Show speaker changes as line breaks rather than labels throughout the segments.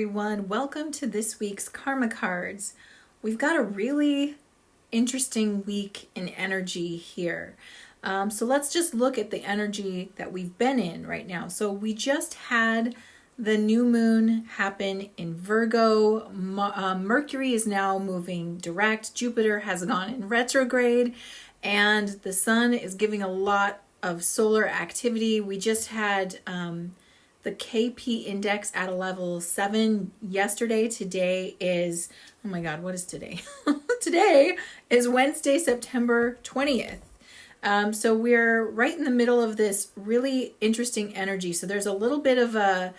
everyone. Welcome to this week's Karma Cards. We've got a really interesting week in energy here. So let's just look at the energy that we've been in right now. So we just had the new moon happen in Virgo. Mercury is now moving direct. Jupiter has gone in retrograde, and the sun is giving a lot of solar activity. We just had the KP index at a level 7 yesterday. Today is, oh my God, what is today? Today is Wednesday, September 20th. So we're right in the middle of this really interesting energy. So there's a little bit of a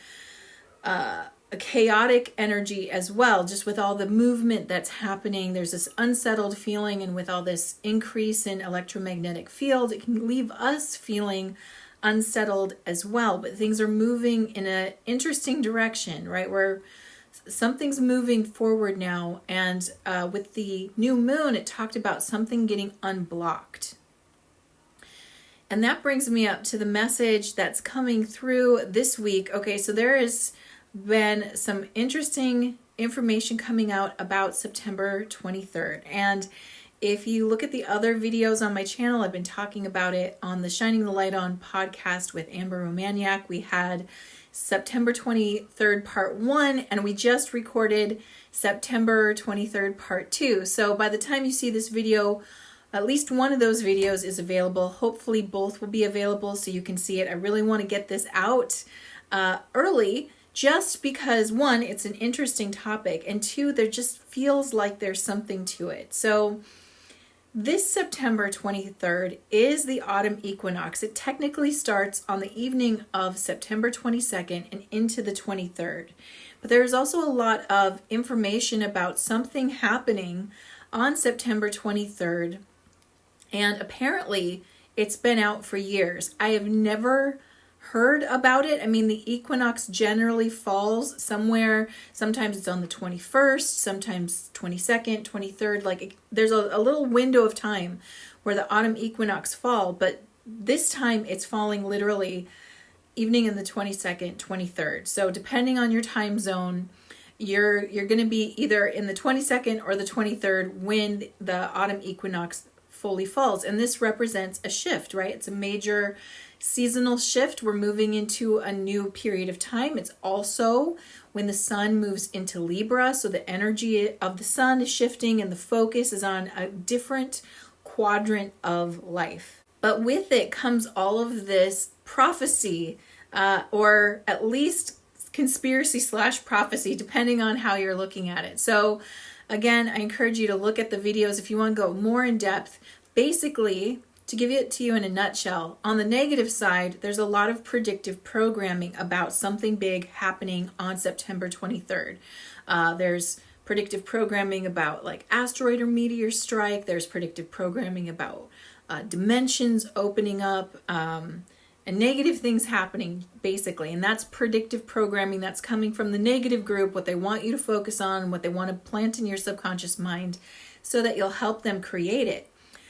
chaotic energy as well, just with all the movement that's happening. There's this unsettled feeling, and with all this increase in electromagnetic field, it can leave us feeling unsettled as well. But things are moving in an interesting direction, right? Where something's moving forward now. And with the new moon, it talked about something getting unblocked. And that brings me up to the message that's coming through this week. Okay, so there has been some interesting information coming out about September 23rd. And if you look at the other videos on my channel, I've been talking about it on the Shining the Light On podcast with Amber Romaniak. We had September 23rd part 1, and we just recorded September 23rd part 2. So by the time you see this video, at least one of those videos is available. Hopefully both will be available so you can see it. I really want to get this out early, just because one, it's an interesting topic, and two, there just feels like there's something to it. So this September 23rd is the autumn equinox. It technically starts on the evening of September 22nd and into the 23rd. But there's also a lot of information about something happening on September 23rd. And apparently it's been out for years. I have never heard about it. I mean, the equinox generally falls somewhere. Sometimes it's on the 21st, sometimes 22nd, 23rd. Like there's a little window of time where the autumn equinox fall, but this time it's falling literally evening in the 22nd, 23rd. So depending on your time zone, you're going to be either in the 22nd or the 23rd when the autumn equinox fully falls. And this represents a shift, right? It's a major seasonal shift. We're moving into a new period of time. It's also when the sun moves into Libra. So the energy of the sun is shifting and the focus is on a different quadrant of life. But with it comes all of this prophecy, or at least conspiracy/prophecy, depending on how you're looking at it. So again, I encourage you to look at the videos if you want to go more in depth. Basically, to give it to you in a nutshell, on the negative side, there's a lot of predictive programming about something big happening on September 23rd. There's predictive programming about like asteroid or meteor strike. There's predictive programming about dimensions opening up, and negative things happening, basically. And that's predictive programming that's coming from the negative group, what they want you to focus on, what they want to plant in your subconscious mind so that you'll help them create it.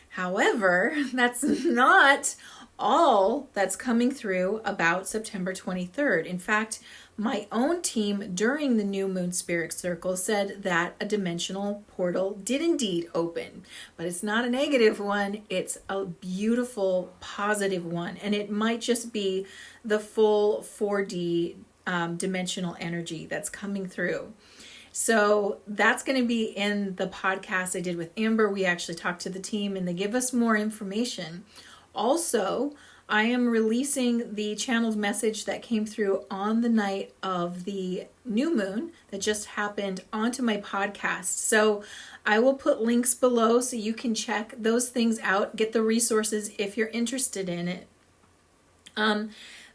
However, that's not all that's coming through about September 23rd. In fact, my own team during the New Moon Spirit Circle said that a dimensional portal did indeed open. But it's not a negative one, it's a beautiful, positive one. And it might just be the full 4D dimensional energy that's coming through. So that's going to be in the podcast I did with Amber. We actually talked to the team and they give us more information. Also, I am releasing the channeled message that came through on the night of the new moon that just happened onto my podcast. So I will put links below so you can check those things out, get the resources if you're interested in it.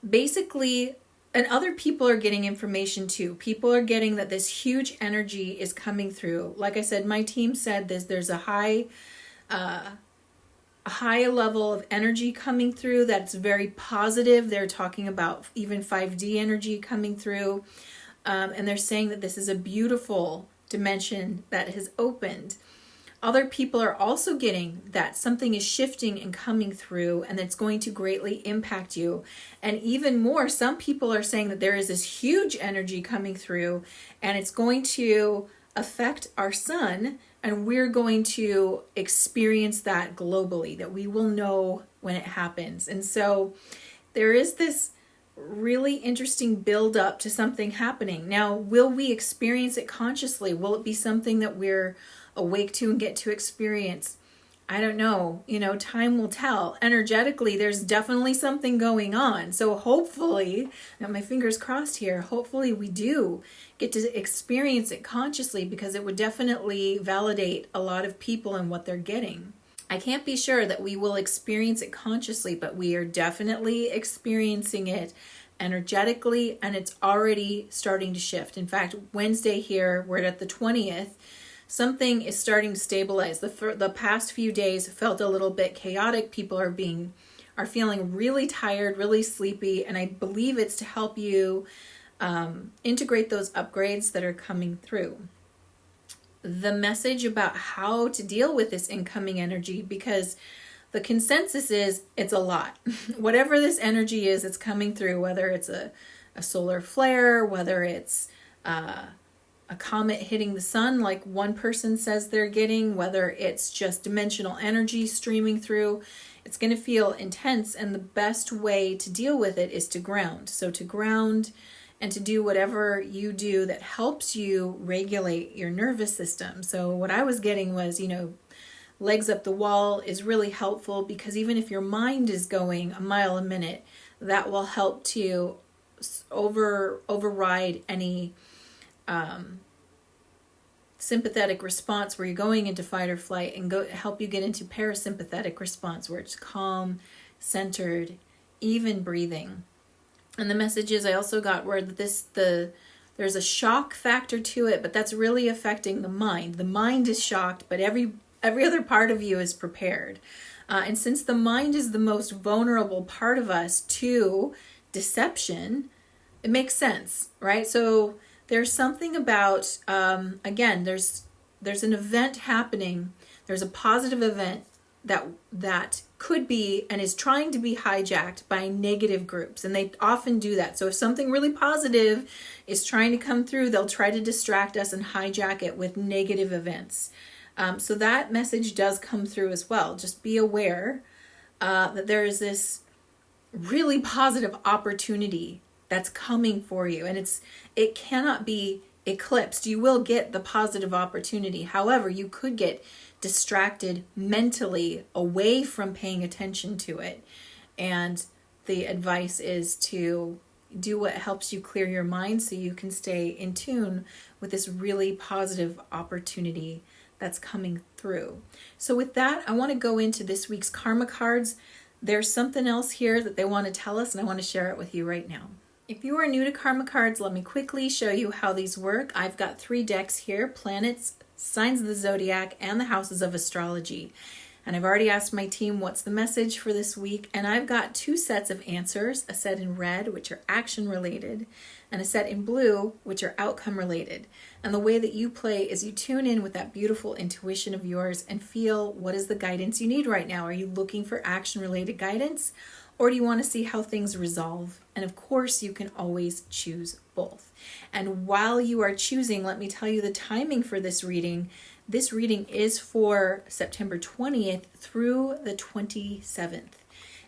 Basically, and other people are getting information too. People are getting that this huge energy is coming through. Like I said, my team said there's a high level of energy coming through that's very positive. They're talking about even 5D energy coming through. And they're saying that this is a beautiful dimension that has opened. Other people are also getting that something is shifting and coming through, and it's going to greatly impact you. And even more, some people are saying that there is this huge energy coming through, and it's going to affect our sun, and we're going to experience that globally, that we will know when it happens. And so there is this really interesting build up to something happening. Now, will we experience it consciously? Will it be something that we're awake to and get to experience? I don't know. Time will tell. Energetically, there's definitely something going on. So hopefully, got my fingers crossed here, hopefully we do get to experience it consciously, because it would definitely validate a lot of people and what they're getting. I can't be sure that we will experience it consciously, but we are definitely experiencing it energetically, and it's already starting to shift. In fact, Wednesday here, we're at the 20th, something is starting to stabilize. The past few days felt a little bit chaotic. People are feeling really tired, really sleepy, and I believe it's to help you integrate those upgrades that are coming through. The message about how to deal with this incoming energy, because the consensus is it's a lot. Whatever this energy is, it's coming through, whether it's a solar flare, whether it's a comet hitting the sun like one person says they're getting, whether it's just dimensional energy streaming through, it's going to feel intense, and the best way to deal with it is to ground. So to ground and to do whatever you do that helps you regulate your nervous system. So what I was getting was, legs up the wall is really helpful, because even if your mind is going a mile a minute, that will help to override any sympathetic response where you're going into fight or flight, and help you get into parasympathetic response where it's calm, centered, even breathing. And the messages I also got were that there's a shock factor to it, but that's really affecting the mind. The mind is shocked, but every other part of you is prepared. And since the mind is the most vulnerable part of us to deception, it makes sense, right? So there's something about, again, there's an event happening. There's a positive event that could be and is trying to be hijacked by negative groups, and they often do that. So if something really positive is trying to come through, they'll try to distract us and hijack it with negative events. So that message does come through as well. Just be aware that there is this really positive opportunity that's coming for you, and it cannot be eclipsed. You will get the positive opportunity. However, you could get distracted mentally away from paying attention to it. And the advice is to do what helps you clear your mind so you can stay in tune with this really positive opportunity that's coming through. So with that, I want to go into this week's karma cards. There's something else here that they want to tell us, and I want to share it with you right now. If you are new to karma cards, let me quickly show you how these work. I've got 3 decks here: planets, signs of the zodiac, and the houses of astrology. And I've already asked my team what's the message for this week, and I've got 2 sets of answers, a set in red, which are action related, and a set in blue, which are outcome related. And the way that you play is you tune in with that beautiful intuition of yours and feel what is the guidance you need right now. Are you looking for action related guidance, or do you want to see how things resolve? And of course, you can always choose both. And while you are choosing, let me tell you the timing for this reading. This reading is for September 20th through the 27th.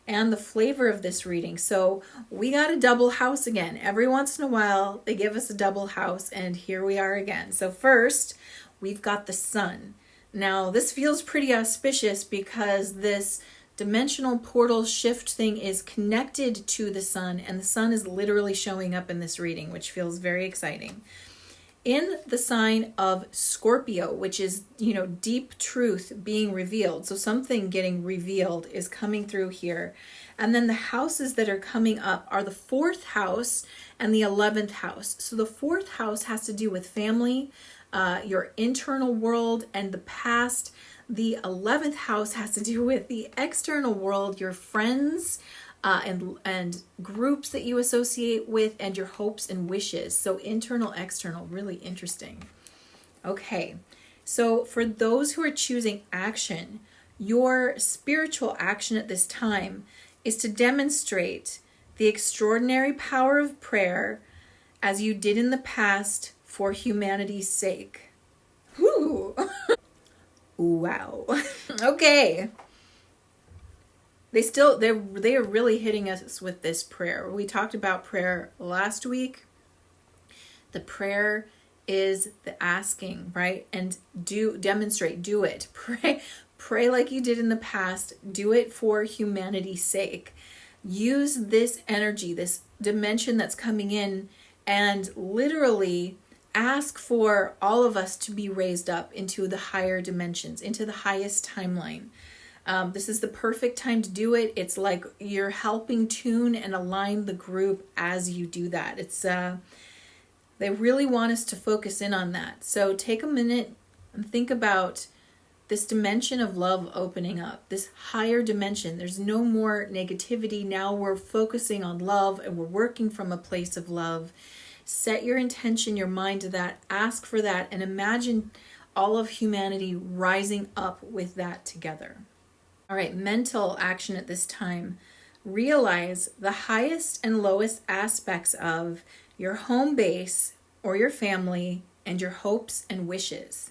And the flavor of this reading. So we got a double house again. Every once in a while, they give us a double house, and here we are again. So first, we've got the sun. Now, this feels pretty auspicious because this dimensional portal shift thing is connected to the sun, and the sun is literally showing up in this reading, which feels very exciting. In the sign of Scorpio, which is, deep truth being revealed. So something getting revealed is coming through here. And then the houses that are coming up are the 4th house and the 11th house. So the 4th house has to do with family, your internal world, and the past. The 11th house has to do with the external world, your friends, and groups that you associate with, and your hopes and wishes. So internal, external, really interesting. Okay, So for those who are choosing action, your spiritual action at this time is to demonstrate the extraordinary power of prayer as you did in the past for humanity's sake. Whew. Wow. Okay. They are really hitting us with this prayer. We talked about prayer last week. The prayer is the asking, right? And demonstrate, do it. Pray like you did in the past. Do it for humanity's sake. Use this energy, this dimension that's coming in, and literally ask for all of us to be raised up into the higher dimensions, into the highest timeline. This is the perfect time to do it. It's like you're helping tune and align the group as you do that. They really want us to focus in on that. So take a minute and think about this dimension of love opening up, this higher dimension. There's no more negativity. Now we're focusing on love and we're working from a place of love. Set your intention, your mind to that, ask for that, and imagine all of humanity rising up with that together. All right, mental action at this time. Realize the highest and lowest aspects of your home base or your family and your hopes and wishes.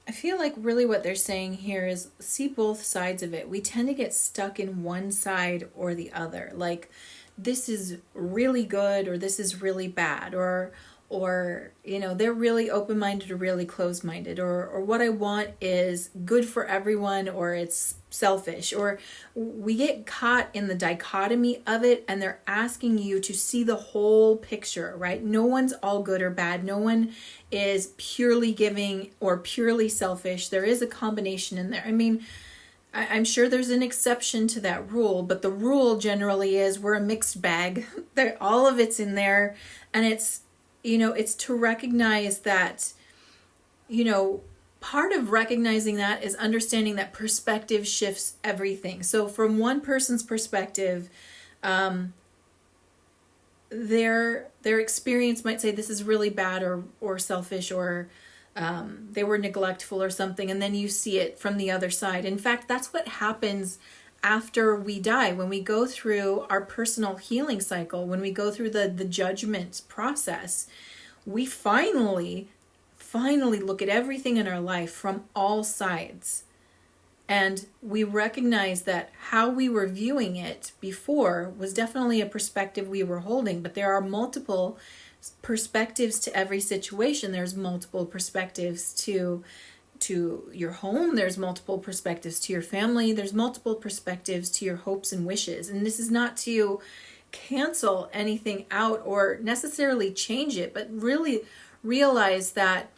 I feel like really what they're saying here is see both sides of it. We tend to get stuck in one side or the other. Like this is really good or this is really bad, or they're really open-minded or really closed-minded, or what I want is good for everyone or it's selfish, or we get caught in the dichotomy of it, and they're asking you to see the whole picture, right? No one's all good or bad. No one is purely giving or purely selfish. There is a combination in there. I mean, I'm sure there's an exception to that rule, but the rule generally is we're a mixed bag. All of it's in there, and it's to recognize that, part of recognizing that is understanding that perspective shifts everything. So from one person's perspective, their experience might say this is really bad or selfish, or they were neglectful or something, and then you see it from the other side. In fact, that's what happens after we die, when we go through our personal healing cycle, when we go through the judgment process, we finally look at everything in our life from all sides. And we recognize that how we were viewing it before was definitely a perspective we were holding, but there are multiple perspectives to every situation. There's multiple perspectives to your home, there's multiple perspectives to your family, there's multiple perspectives to your hopes and wishes. And this is not to cancel anything out or necessarily change it, but really realize that,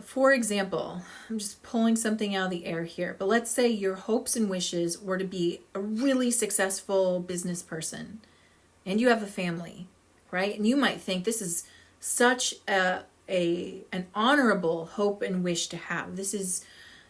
for example, I'm just pulling something out of the air here, but let's say your hopes and wishes were to be a really successful business person and you have a family, right? And you might think this is such an honorable hope and wish to have. This is,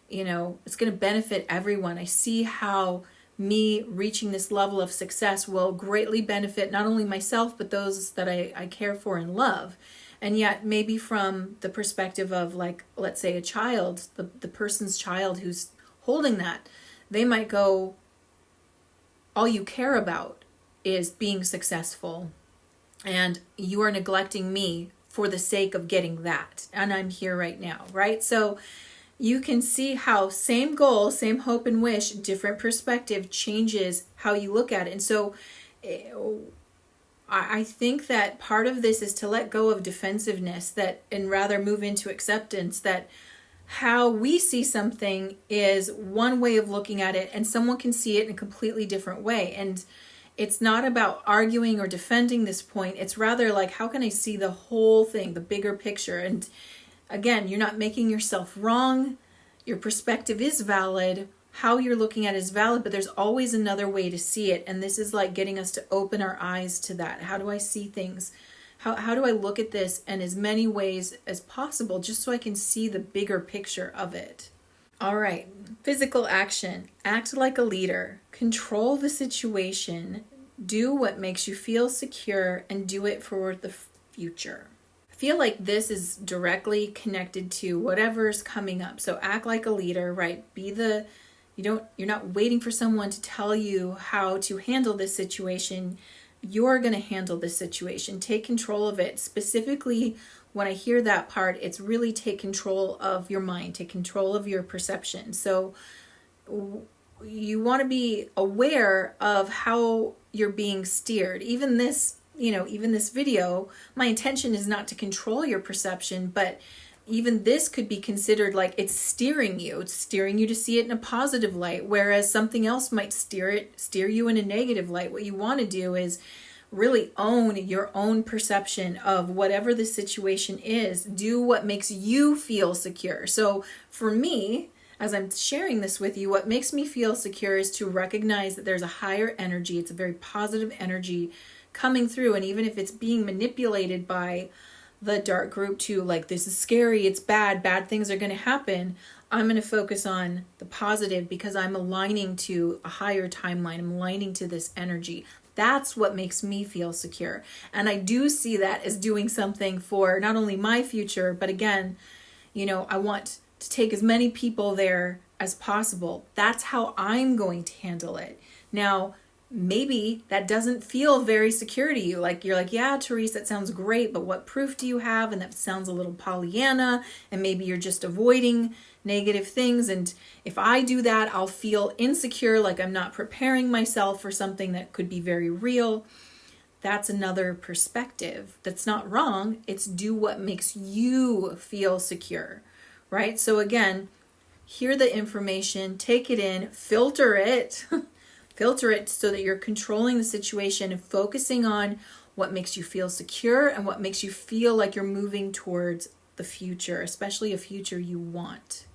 it's going to benefit everyone. I see how me reaching this level of success will greatly benefit not only myself, but those that I care for and love. And yet maybe from the perspective of, like, let's say a child, the person's child who's holding that, they might go, all you care about is being successful, and you are neglecting me for the sake of getting that. And I'm here right now, right? So you can see how same goal, same hope and wish, different perspective changes how you look at it. And so I think that part of this is to let go of defensiveness, and rather move into acceptance, that how we see something is one way of looking at it, and someone can see it in a completely different way. And it's not about arguing or defending this point. It's rather like, how can I see the whole thing, the bigger picture? And again, you're not making yourself wrong. Your perspective is valid. How you're looking at it is valid, but there's always another way to see it. And this is like getting us to open our eyes to that. How do I see things? How do I look at this in as many ways as possible, just so I can see the bigger picture of it? All right, physical action. Act like a leader. Control the situation. Do what makes you feel secure, and do it for the future. I feel like this is directly connected to whatever's coming up. So act like a leader, right? You're not waiting for someone to tell you how to handle this situation. You're going to handle this situation. Take control of it. Specifically, when I hear that part, it's really take control of your mind, take control of your perception. So you want to be aware of how you're being steered. Even this video, my intention is not to control your perception, but even this could be considered like it's steering you. It's steering you to see it in a positive light, whereas something else might steer you in a negative light. What you want to do is really own your own perception of whatever the situation is. Do what makes you feel secure. So for me, as I'm sharing this with you, what makes me feel secure is to recognize that there's a higher energy. It's a very positive energy coming through. And even if it's being manipulated by the dark group to like, this is scary, it's bad things are going to happen, I'm going to focus on the positive because I'm aligning to a higher timeline. I'm aligning to this energy. That's what makes me feel secure. And I do see that as doing something for not only my future, but again, I want to take as many people there as possible. That's how I'm going to handle it. Now, maybe that doesn't feel very secure to you. Like you're like, yeah, Therese, that sounds great, but what proof do you have? And that sounds a little Pollyanna, and maybe you're just avoiding negative things. And if I do that, I'll feel insecure, like I'm not preparing myself for something that could be very real. That's another perspective. That's not wrong. It's do what makes you feel secure, right? So again, hear the information, take it in, filter it, filter it so that you're controlling the situation and focusing on what makes you feel secure and what makes you feel like you're moving towards the future, especially a future you want.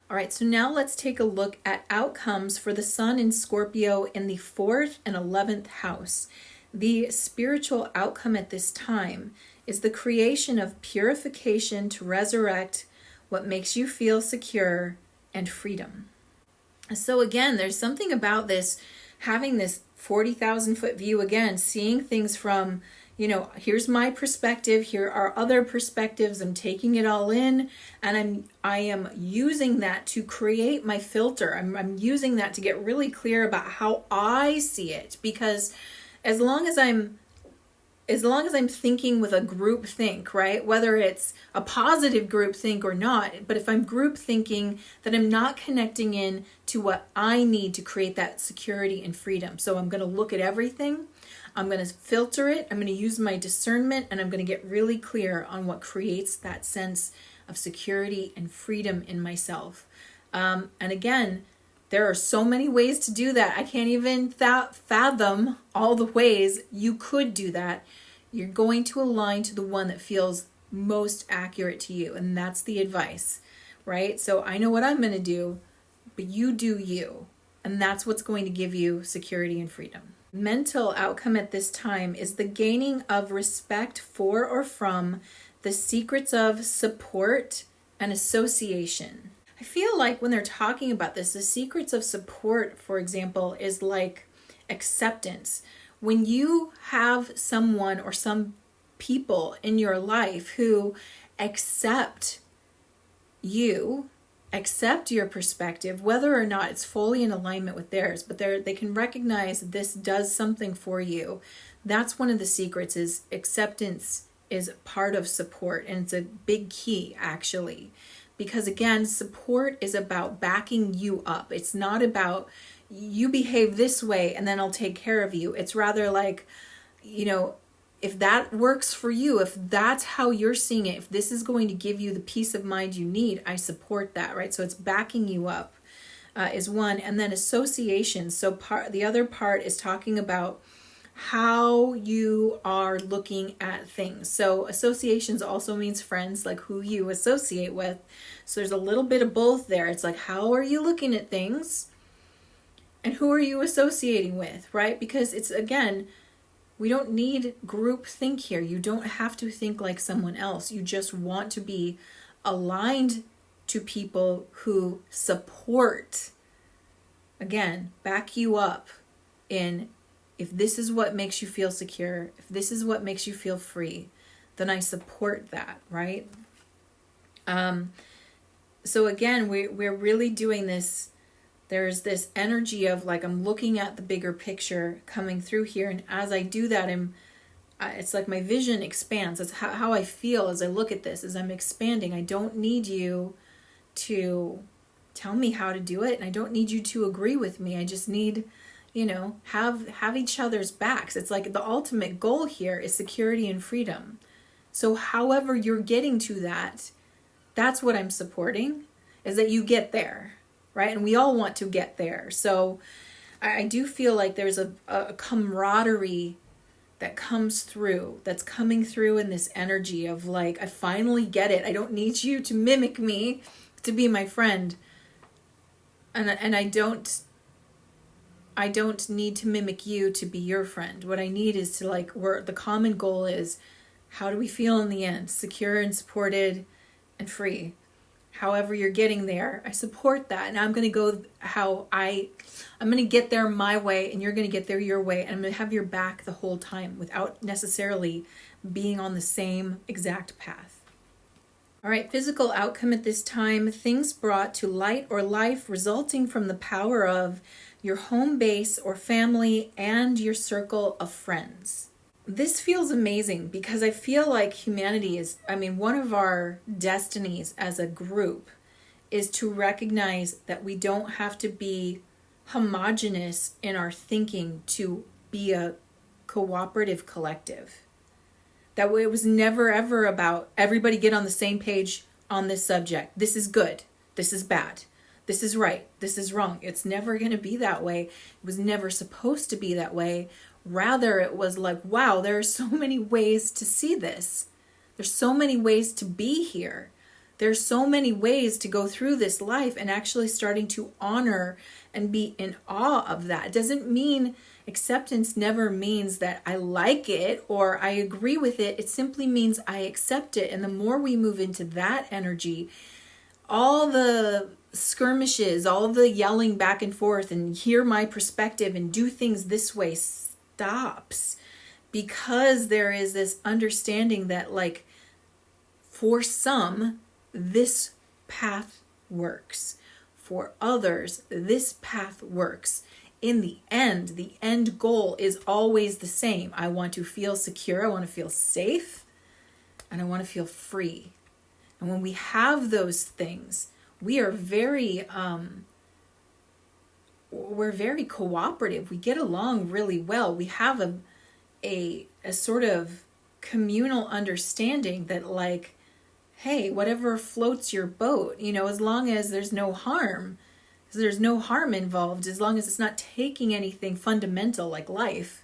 All right, so now let's take a look at outcomes for the Sun in Scorpio in the 4th and 11th house. The spiritual outcome at this time is the creation of purification to resurrect what makes you feel secure and freedom. So again, there's something about this, having this 40,000 foot view again, seeing things from, here's my perspective, here are other perspectives, I'm taking it all in, and I am using that to create my filter. I'm using that to get really clear about how I see it, because as long as I'm thinking with a group think, right? Whether it's a positive group think or not, but if I'm group thinking, then I'm not connecting in to what I need to create that security and freedom. So I'm going to look at everything. I'm going to filter it. I'm going to use my discernment, and I'm going to get really clear on what creates that sense of security and freedom in myself. And again, there are so many ways to do that. I can't even fathom all the ways you could do that. You're going to align to the one that feels most accurate to you. And that's the advice, right? So I know what I'm going to do, but you do you. And that's what's going to give you security and freedom. Mental outcome at this time is the gaining of respect for or from the secrets of support and association. I feel like when they're talking about this, the secrets of support, for example, is like acceptance. When you have someone or some people in your life who accept you, accept your perspective, whether or not it's fully in alignment with theirs, but they can recognize this does something for you. That's one of the secrets, is acceptance is part of support, and it's a big key actually. Because again, support is about backing you up. It's not about you behave this way and then I'll take care of you. It's rather like, if that works for you, if that's how you're seeing it, if this is going to give you the peace of mind you need, I support that, right? So it's backing you up is one. And then association. So the other part is talking about how you are looking at things. So associations also means friends, like who you associate with. So there's a little bit of both there. It's like, how are you looking at things? And who are you associating with, right? Because it's, again, we don't need group think here. You don't have to think like someone else. You just want to be aligned to people who support, again, back you up in, if this is what makes you feel secure, if this is what makes you feel free, then I support that, right? So again, we're really doing this. There's this energy of like, I'm looking at the bigger picture coming through here. And as I do that, it's like my vision expands. That's how I feel as I look at this, as I'm expanding. I don't need you to tell me how to do it. And I don't need you to agree with me. I just need, have each other's backs. It's like the ultimate goal here is security and freedom. So however you're getting to that, that's what I'm supporting, is that you get there, right? And we all want to get there. So I do feel like there's a camaraderie that comes through, that's coming through in this energy of like, I finally get it. I don't need you to mimic me to be my friend. And I don't need to mimic you to be your friend. What I need is to like, the common goal is, how do we feel in the end? Secure and supported and free. However you're getting there, I support that. And I'm going to go I'm going to get there my way, and you're going to get there your way. And I'm going to have your back the whole time without necessarily being on the same exact path. All right, physical outcome at this time, things brought to light or life resulting from the power of your home base or family and your circle of friends. This feels amazing because I feel like humanity is, one of our destinies as a group is to recognize that we don't have to be homogenous in our thinking to be a cooperative collective. That way it was never ever about everybody get on the same page on this subject. This is good. This is bad. This is right. This is wrong. It's never going to be that way. It was never supposed to be that way. Rather, it was like, wow, there are so many ways to see this. There's so many ways to be here. There's so many ways to go through this life, and actually starting to honor and be in awe of that. It doesn't mean, acceptance never means that I like it or I agree with it. It simply means I accept it. And the more we move into that energy, all the skirmishes, all the yelling back and forth and hear my perspective and do things this way stops, because there is this understanding that like, for some, this path works. For others, this path works. In the end goal is always the same. I want to feel secure, I want to feel safe, and I want to feel free. And when we have those things, we are we're very cooperative. We get along really well. We have a sort of communal understanding that like, hey, whatever floats your boat, as long as there's no harm involved, as long as it's not taking anything fundamental like life,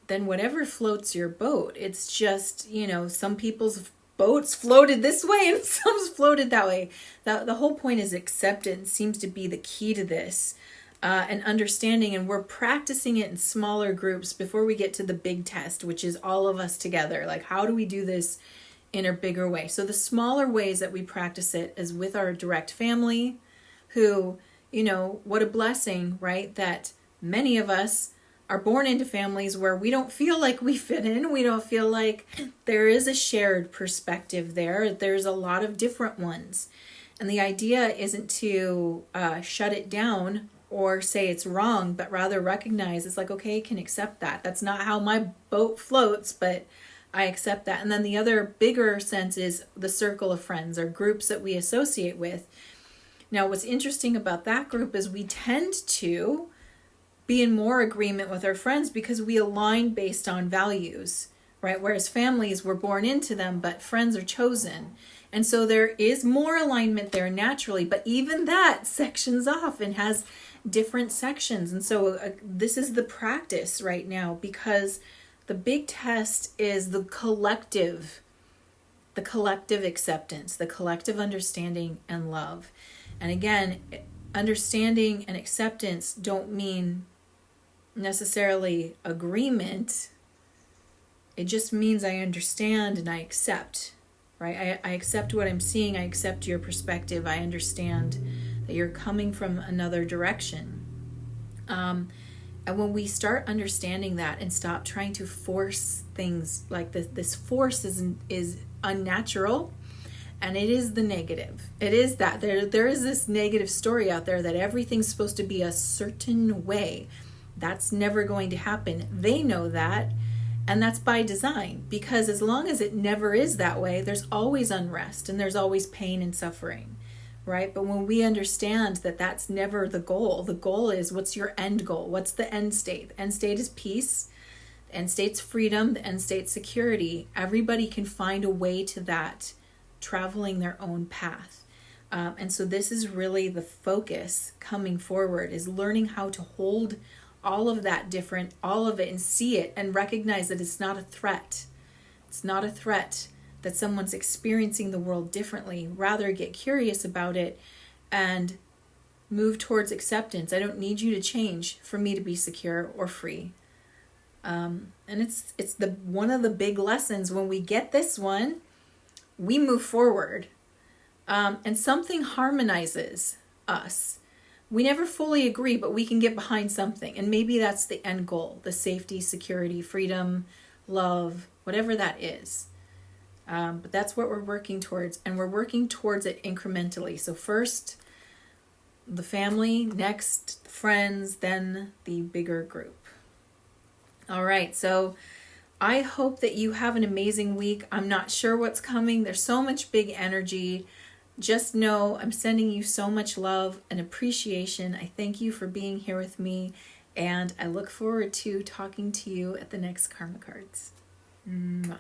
then whatever floats your boat. It's just, some people's boats floated this way and some's floated that way. The whole point is acceptance seems to be the key to this, and understanding, and we're practicing it in smaller groups before we get to the big test, which is all of us together. Like, how do we do this in a bigger way? So the smaller ways that we practice it is with our direct family, who, what a blessing, right? That many of us are born into families where we don't feel like we fit in. We don't feel like there is a shared perspective there. There's a lot of different ones. And the idea isn't to shut it down or say it's wrong, but rather recognize it's like, okay, I can accept that. That's not how my boat floats, but I accept that. And then the other bigger sense is the circle of friends or groups that we associate with. Now, what's interesting about that group is we tend to be in more agreement with our friends because we align based on values, right? Whereas families, we're born into them, but friends are chosen. And so there is more alignment there naturally, but even that sections off and has different sections. And so this is the practice right now, because the big test is the collective acceptance, the collective understanding and love. And again, understanding and acceptance don't mean necessarily agreement. It just means I understand and I accept, right? I accept what I'm seeing. I accept your perspective. I understand that you're coming from another direction. And when we start understanding that and stop trying to force things like this force is unnatural, and it is the negative. It is that there is this negative story out there that everything's supposed to be a certain way. That's never going to happen. They know that, and that's by design, because as long as it never is that way, there's always unrest and there's always pain and suffering, right? But when we understand that that's never the goal is, what's your end goal? What's the end state? The end state is peace. The end state's freedom. The end state's security. Everybody can find a way to that, traveling their own path. And so this is really the focus coming forward, is learning how to hold all of that different, all of it, and see it and recognize that it's not a threat. It's not a threat that someone's experiencing the world differently. Rather, get curious about it and move towards acceptance. I don't need you to change for me to be secure or free. And it's the one of the big lessons. When we get this one, we move forward, and something harmonizes us. We never fully agree, but we can get behind something. And maybe that's the end goal, the safety, security, freedom, love, whatever that is. But that's what we're working towards. And we're working towards it incrementally. So first, the family, next, the friends, then the bigger group. All right, so I hope that you have an amazing week. I'm not sure what's coming. There's so much big energy. Just know I'm sending you so much love and appreciation. I thank you for being here with me, and I look forward to talking to you at the next Karma Cards. Mwah.